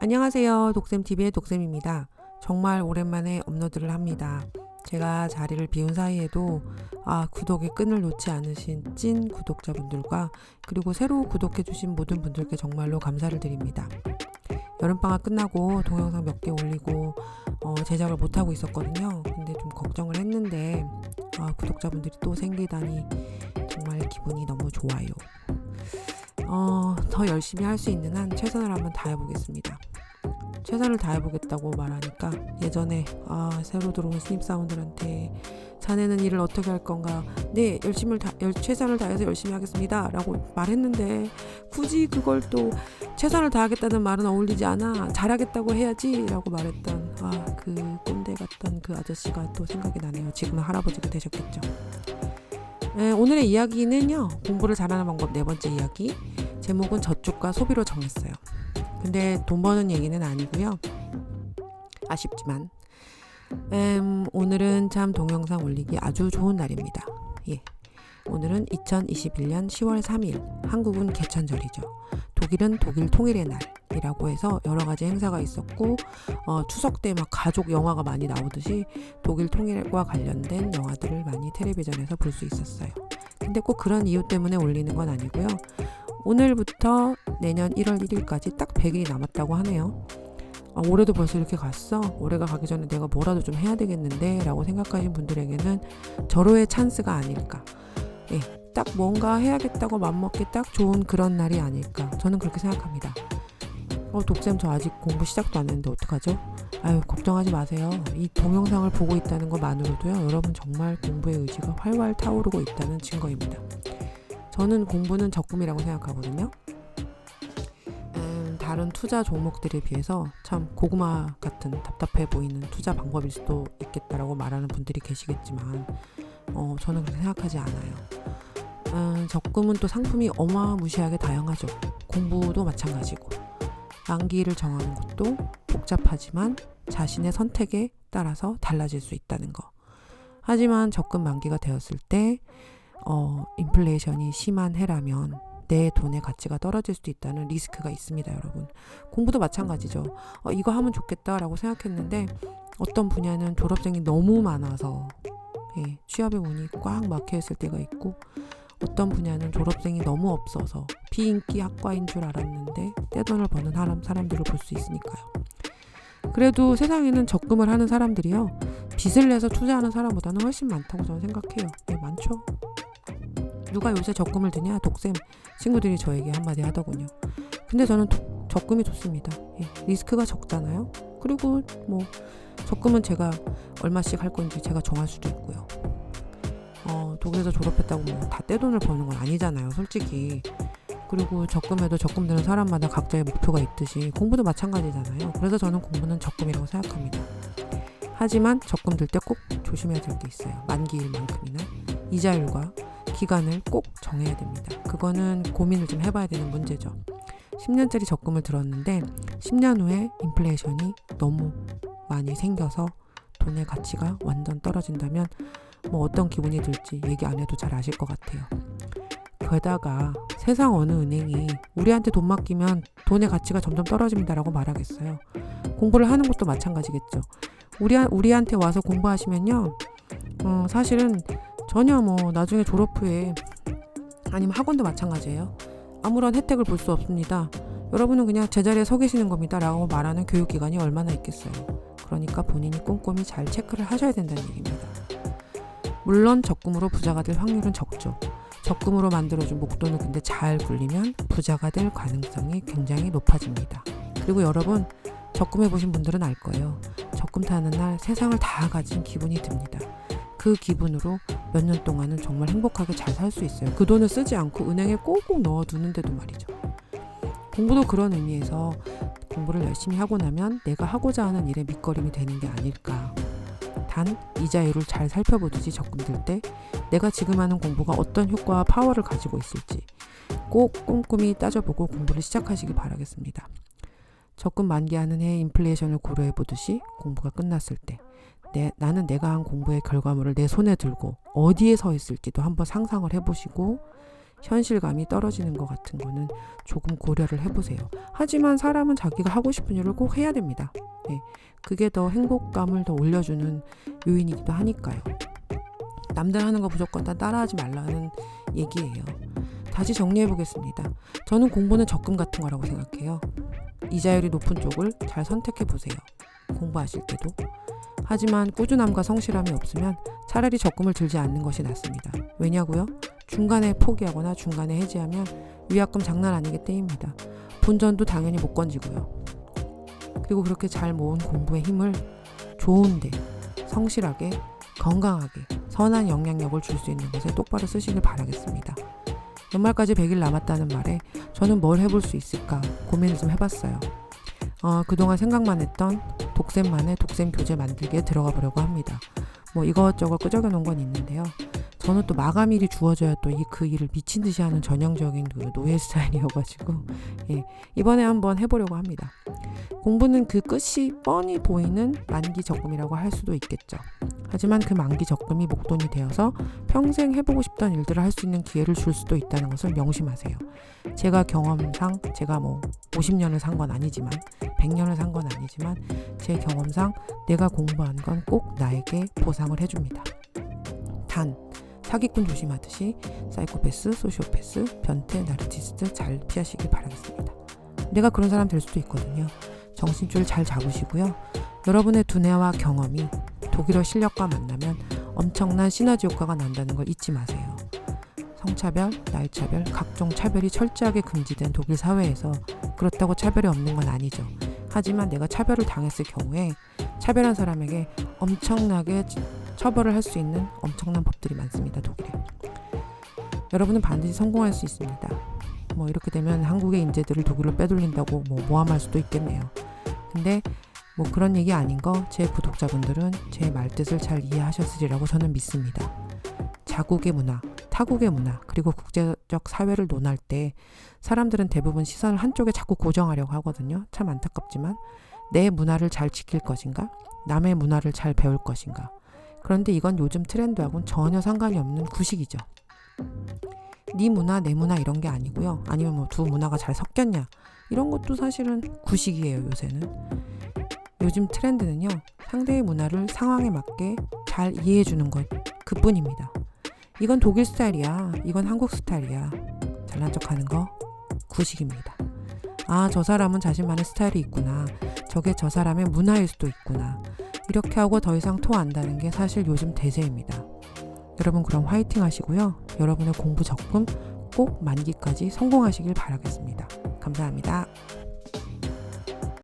안녕하세요. 독쌤TV의 독쌤입니다. 정말 오랜만에 업로드를 합니다. 제가 자리를 비운 사이에도 구독의 끈을 놓지 않으신 찐 구독자분들과 그리고 새로 구독해주신 모든 분들께 정말로 감사를 드립니다. 여름방학 끝나고 동영상 몇 개 올리고 제작을 못하고 있었거든요. 근데 좀 걱정을 했는데 구독자분들이 또 생기다니 정말 기분이 너무 좋아요. 더 열심히 할 수 있는 한 최선을 한번 다해보겠습니다. 최선을 다해보겠다고 말하니까 예전에 새로 들어온 신입사원들한테 자네는 일을 어떻게 할 건가? 네, 최선을 다해서 열심히 하겠습니다 라고 말했는데 굳이 그걸 또 최선을 다하겠다는 말은 어울리지 않아, 잘하겠다고 해야지 라고 말했던 그 꼰대 같던 그 아저씨가 또 생각이 나네요. 지금은 할아버지가 되셨겠죠. 오늘의 이야기는요, 공부를 잘하는 방법 4번째 이야기. 제목은 저축과 소비로 정했어요. 근데 돈 버는 얘기는 아니고요. 아쉽지만 오늘은 참 동영상 올리기 아주 좋은 날입니다. 오늘은 2021년 10월 3일, 한국은 개천절이죠. 독일은 독일 통일의 날이라고 해서 여러 가지 행사가 있었고 추석 때 막 가족 영화가 많이 나오듯이 독일 통일과 관련된 영화들을 많이 텔레비전에서 볼 수 있었어요. 근데 꼭 그런 이유 때문에 올리는 건 아니고요. 오늘부터 내년 1월 1일까지 딱 100일이 남았다고 하네요. 올해도 벌써 이렇게 갔어? 올해가 가기 전에 내가 뭐라도 좀 해야 되겠는데 라고 생각하신 분들에게는 절호의 찬스가 아닐까. 딱 뭔가 해야겠다고 맘먹기 딱 좋은 그런 날이 아닐까. 저는 그렇게 생각합니다. 독쌤 저 아직 공부 시작도 안 했는데 어떡하죠? 걱정하지 마세요. 이 동영상을 보고 있다는 것만으로도요, 여러분 정말 공부의 의지가 활활 타오르고 있다는 증거입니다. 저는 공부는 적금이라고 생각하거든요. 다른 투자 종목들에 비해서 참 고구마 같은 답답해 보이는 투자 방법일 수도 있겠다라고 말하는 분들이 계시겠지만 저는 그렇게 생각하지 않아요. 적금은 또 상품이 어마무시하게 다양하죠. 공부도 마찬가지고 만기를 정하는 것도 복잡하지만 자신의 선택에 따라서 달라질 수 있다는 거. 하지만 적금 만기가 되었을 때 인플레이션이 심한 해라면 내 돈의 가치가 떨어질 수도 있다는 리스크가 있습니다, 여러분. 공부도 마찬가지죠. 이거 하면 좋겠다라고 생각했는데 어떤 분야는 졸업생이 너무 많아서 취업의 문이 꽉 막혀있을 때가 있고, 어떤 분야는 졸업생이 너무 없어서 비인기 학과인 줄 알았는데 떼돈을 버는 사람들을 볼 수 있으니까요. 그래도 세상에는 적금을 하는 사람들이요, 빚을 내서 투자하는 사람보다는 훨씬 많다고 저는 생각해요. 많죠. 누가 요새 적금을 드냐? 독쌤 친구들이 저에게 한마디 하더군요. 근데 저는 적금이 좋습니다. 리스크가 적잖아요. 그리고 적금은 제가 얼마씩 할 건지 제가 정할 수도 있고요. 독일에서 졸업했다고 다 떼돈을 버는 건 아니잖아요, 솔직히. 그리고 적금에도 적금 드는 사람마다 각자의 목표가 있듯이 공부도 마찬가지잖아요. 그래서 저는 공부는 적금이라고 생각합니다. 하지만 적금 들 때 꼭 조심해야 될 게 있어요. 만기일만큼이나 이자율과 기간을 꼭 정해야 됩니다. 그거는 고민을 좀 해봐야 되는 문제죠. 10년짜리 적금을 들었는데 10년 후에 인플레이션이 너무 많이 생겨서 돈의 가치가 완전 떨어진다면 어떤 기분이 들지 얘기 안 해도 잘 아실 것 같아요. 게다가 세상 어느 은행이 우리한테 돈 맡기면 돈의 가치가 점점 떨어집니다라고 말하겠어요. 공부를 하는 것도 마찬가지겠죠. 우리한테 와서 공부하시면요, 사실은 전혀 나중에 졸업 후에 아니면 학원도 마찬가지예요. 아무런 혜택을 볼 수 없습니다. 여러분은 그냥 제자리에 서 계시는 겁니다 라고 말하는 교육기관이 얼마나 있겠어요. 그러니까 본인이 꼼꼼히 잘 체크를 하셔야 된다는 얘기입니다. 물론 적금으로 부자가 될 확률은 적죠. 적금으로 만들어준 목돈을 근데 잘 굴리면 부자가 될 가능성이 굉장히 높아집니다. 그리고 여러분, 적금해 보신 분들은 알 거예요. 적금 타는 날 세상을 다 가진 기분이 듭니다. 그 기분으로 몇 년 동안은 정말 행복하게 잘 살 수 있어요. 그 돈을 쓰지 않고 은행에 꼭꼭 넣어두는데도 말이죠. 공부도 그런 의미에서 공부를 열심히 하고 나면 내가 하고자 하는 일의 밑거름이 되는 게 아닐까. 단 이자율을 잘 살펴보듯이 적금 들 때 내가 지금 하는 공부가 어떤 효과와 파워를 가지고 있을지 꼭 꼼꼼히 따져보고 공부를 시작하시기 바라겠습니다. 적금 만기하는 해의 인플레이션을 고려해보듯이 공부가 끝났을 때 나는 내가 한 공부의 결과물을 내 손에 들고 어디에 서 있을지도 한번 상상을 해보시고 현실감이 떨어지는 것 같은 거는 조금 고려를 해보세요. 하지만 사람은 자기가 하고 싶은 일을 꼭 해야 됩니다. 네, 그게 더 행복감을 더 올려주는 요인이기도 하니까요. 남들 하는 거 무조건 다 따라하지 말라는 얘기예요. 다시 정리해 보겠습니다. 저는 공부는 적금 같은 거라고 생각해요. 이자율이 높은 쪽을 잘 선택해 보세요. 공부하실 때도. 하지만 꾸준함과 성실함이 없으면 차라리 적금을 들지 않는 것이 낫습니다. 왜냐고요? 중간에 포기하거나 중간에 해지하면 위약금 장난 아니기 때문입니다. 본전도 당연히 못 건지고요. 그리고 그렇게 잘 모은 공부의 힘을 좋은데 성실하게 건강하게 선한 영향력을 줄 수 있는 것에 똑바로 쓰시길 바라겠습니다. 연말까지 100일 남았다는 말에 저는 뭘 해볼 수 있을까 고민을 좀 해봤어요. 그동안 생각만 했던 독쌤만의 독쌤 교재 만들기에 들어가 보려고 합니다. 뭐 이것저것 끄적여 놓은 건 있는데요. 저는 또 마감일이 주어져야 또 그 일을 미친 듯이 하는 전형적인 그 노예 스타일이어가지고 이번에 한번 해보려고 합니다. 공부는 그 끝이 뻔히 보이는 만기 적금이라고 할 수도 있겠죠. 하지만 그 만기 적금이 목돈이 되어서 평생 해보고 싶던 일들을 할 수 있는 기회를 줄 수도 있다는 것을 명심하세요. 제가 경험상 제가 뭐 50년을 산 건 아니지만 100년을 산 건 아니지만 제 경험상 내가 공부한 건 꼭 나에게 보상을 해줍니다. 단 사기꾼 조심하듯이 사이코패스, 소시오패스, 변태, 나르시시스트 잘 피하시길 바라겠습니다. 내가 그런 사람 될 수도 있거든요. 정신줄 잘 잡으시고요. 여러분의 두뇌와 경험이 독일어 실력과 만나면 엄청난 시너지 효과가 난다는 걸 잊지 마세요. 성차별, 나이차별, 각종 차별이 철저하게 금지된 독일 사회에서 그렇다고 차별이 없는 건 아니죠. 하지만 내가 차별을 당했을 경우에 차별한 사람에게 엄청나게 처벌을 할 수 있는 엄청난 법들이 많습니다. 독일에. 여러분은 반드시 성공할 수 있습니다. 뭐 이렇게 되면 한국의 인재들을 독일로 빼돌린다고 모함할 수도 있겠네요. 근데 뭐 그런 얘기 아닌 거 제 구독자분들은 제 말뜻을 잘 이해하셨으리라고 저는 믿습니다. 자국의 문화, 타국의 문화, 그리고 국제적 사회를 논할 때 사람들은 대부분 시선을 한쪽에 자꾸 고정하려고 하거든요. 참 안타깝지만 내 문화를 잘 지킬 것인가? 남의 문화를 잘 배울 것인가? 그런데 이건 요즘 트렌드하고는 전혀 상관이 없는 구식이죠. 네 문화, 내 문화 이런 게 아니고요. 아니면 뭐 두 문화가 잘 섞였냐? 이런 것도 사실은 구식이에요, 요새는. 요즘 트렌드는요. 상대의 문화를 상황에 맞게 잘 이해해 주는 것 그뿐입니다. 이건 독일 스타일이야. 이건 한국 스타일이야. 잘난 척하는 거 구식입니다. 아, 저 사람은 자신만의 스타일이 있구나. 저게 저 사람의 문화일 수도 있구나. 이렇게 하고 더 이상 토한다는 게 사실 요즘 대세입니다. 여러분 그럼 화이팅 하시고요. 여러분의 공부 적금 꼭 만기까지 성공하시길 바라겠습니다. 감사합니다.